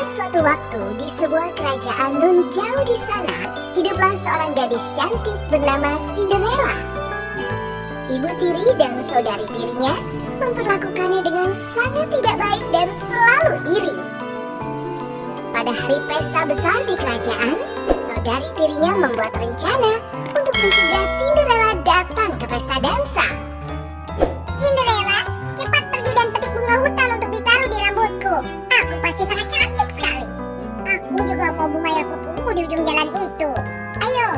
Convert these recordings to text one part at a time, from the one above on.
suatu waktu di sebuah kerajaan nun jauh di sana, hiduplah seorang gadis cantik bernama Cinderella. Ibu tiri dan saudari tirinya memperlakukannya dengan sangat tidak baik dan selalu iri. Pada hari pesta besar di kerajaan, saudari tirinya membuat rencana untuk mencegah Cinderella datang ke pesta dansa. Cinderella, cepat pergi dan petik bunga hutan untuk ditaruh di rambutku. Aku pasti sangat cantik sekali. Aku juga mau bunga yang kutumbuh di ujung jalan itu. Ayo.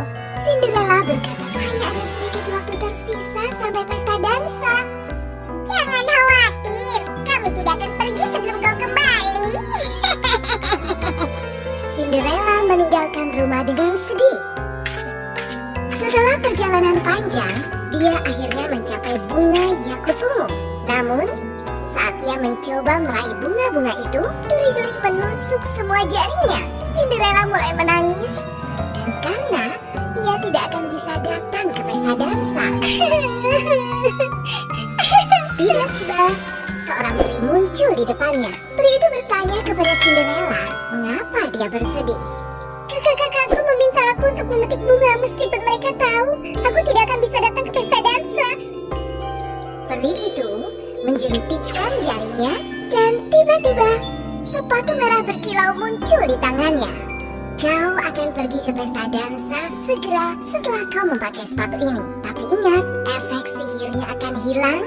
Cinderella berkata hanya ada sedikit waktu tersisa sampai pesta dansa. Jangan khawatir, kami tidak akan pergi sebelum kau kembali. Cinderella meninggalkan rumah dengan sedih. Setelah perjalanan panjang, dia akhirnya mencapai bunga yakut ungu. Namun, saat ia mencoba meraih bunga-bunga itu, duri-duri menusuk semua jarinya. Cinderella mulai menangis. Dan karena ia tidak akan bisa datang ke pesta dansa. Tiba-tiba, seorang peri muncul di depannya. Peri itu bertanya kepada Cinderella, mengapa dia bersedih. Kakak-kakakku meminta aku untuk memetik bunga meskipun mereka tahu aku tidak akan bisa datang ke pesta dansa. Peri itu menjentikkan jarinya dan tiba-tiba sepatu merah berkilau muncul di tangannya. Kau akan pergi ke pesta dansa segera setelah kau memakai sepatu ini. Tapi ingat, efek sihirnya akan hilang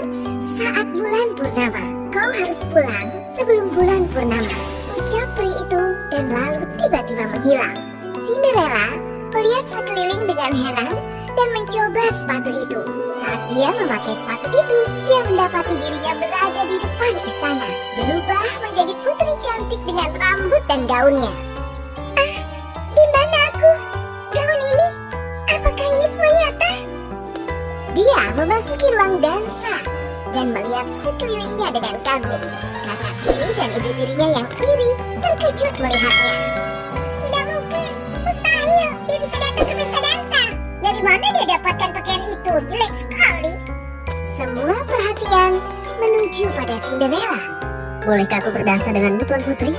saat bulan purnama. Kau harus pulang sebelum bulan purnama. Ucap peri itu dan lalu tiba-tiba menghilang. Cinderella melihat sekeliling dengan heran dan mencoba sepatu itu. Saat dia memakai sepatu itu, dia mendapati dirinya berada di depan istana, berubah menjadi putri cantik dengan rambut dan gaunnya. Di mana aku? Gaun ini? Apakah ini semua nyata? Dia memasuki ruang dansa dan melihat sekelilingnya dengan kagum. Kakak tiri dan ibu tirinya yang iri terkejut melihatnya. Tidak mungkin, mustahil dia bisa datang ke pesta dansa. Dari mana dia dapatkan pakaian itu? Jelek sekali. Semua perhatian menuju pada Cinderella. Bolehkah aku berdansa denganmu, Tuan Putri?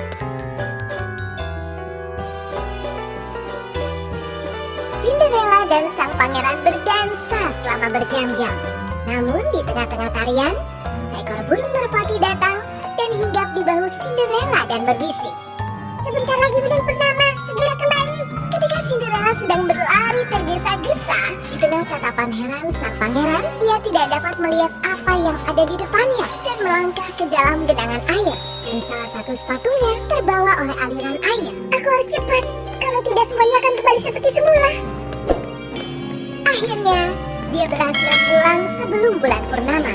Cinderella dan sang pangeran berdansa selama berjam-jam. Namun di tengah-tengah tarian, seekor burung merpati datang dan hinggap di bahu Cinderella dan berbisik. Sebentar lagi bulan purnama, segera kembali. Ketika Cinderella sedang berlari tergesa-gesa, di tengah tatapan heran sang pangeran, ia tidak dapat melihat apa yang ada di depannya dan melangkah ke dalam genangan air. Dan salah satu sepatunya terbawa oleh aliran air. Aku harus cepat, kalau tidak semuanya akan kembali seperti semula. Akhirnya, dia berhasil pulang sebelum bulan purnama.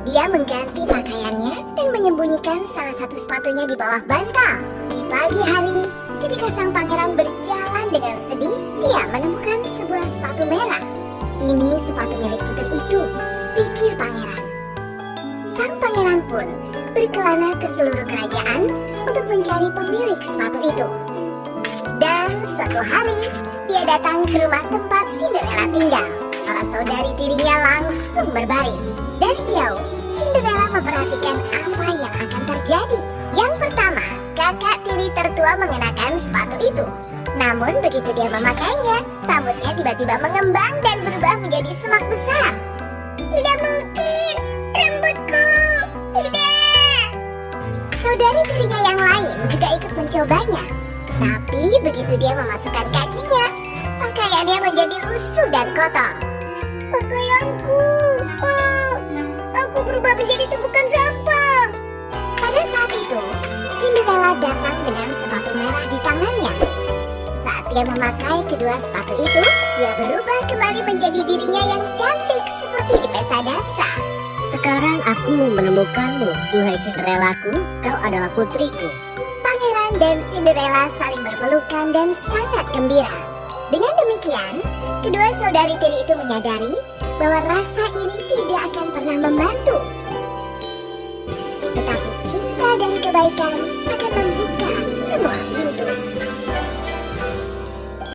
Dia mengganti pakaiannya dan menyembunyikan salah satu sepatunya di bawah bantal. Di pagi hari, ketika sang pangeran berjalan dengan sedih, dia menemukan sebuah sepatu merah. Ini sepatu milik putri itu, pikir pangeran. Sang pangeran pun berkelana ke seluruh kerajaan untuk mencari pemilik sepatu itu. Dan suatu hari, dia datang ke rumah tempat Cinderella tinggal. Para saudari tirinya langsung berbaris. Dari jauh, Cinderella memperhatikan apa yang akan terjadi. Yang pertama, kakak tiri tertua mengenakan sepatu itu. Namun begitu dia memakainya, rambutnya tiba-tiba mengembang dan berubah menjadi semak besar. Tidak mungkin, rambutku. Tidak. Saudari tirinya yang lain juga ikut mencobanya. Tapi begitu dia memasukkan kakinya, pakaiannya menjadi lusuh dan kotor. Pakaianku. Oh, aku berubah menjadi tumpukan sampah. Pada saat itu, Cinderella datang dengan sepatu merah di tangannya. Saat dia memakai kedua sepatu itu, dia berubah kembali menjadi dirinya yang cantik seperti di pesta dansa. Sekarang aku menemukanmu, duhai Cinderellaku, kau adalah putriku. Pangeran dan Cinderella saling berpelukan dan sangat gembira. Dengan demikian, kedua saudari tiri itu menyadari bahwa rasa ini tidak akan pernah membantu. Tetapi cinta dan kebaikan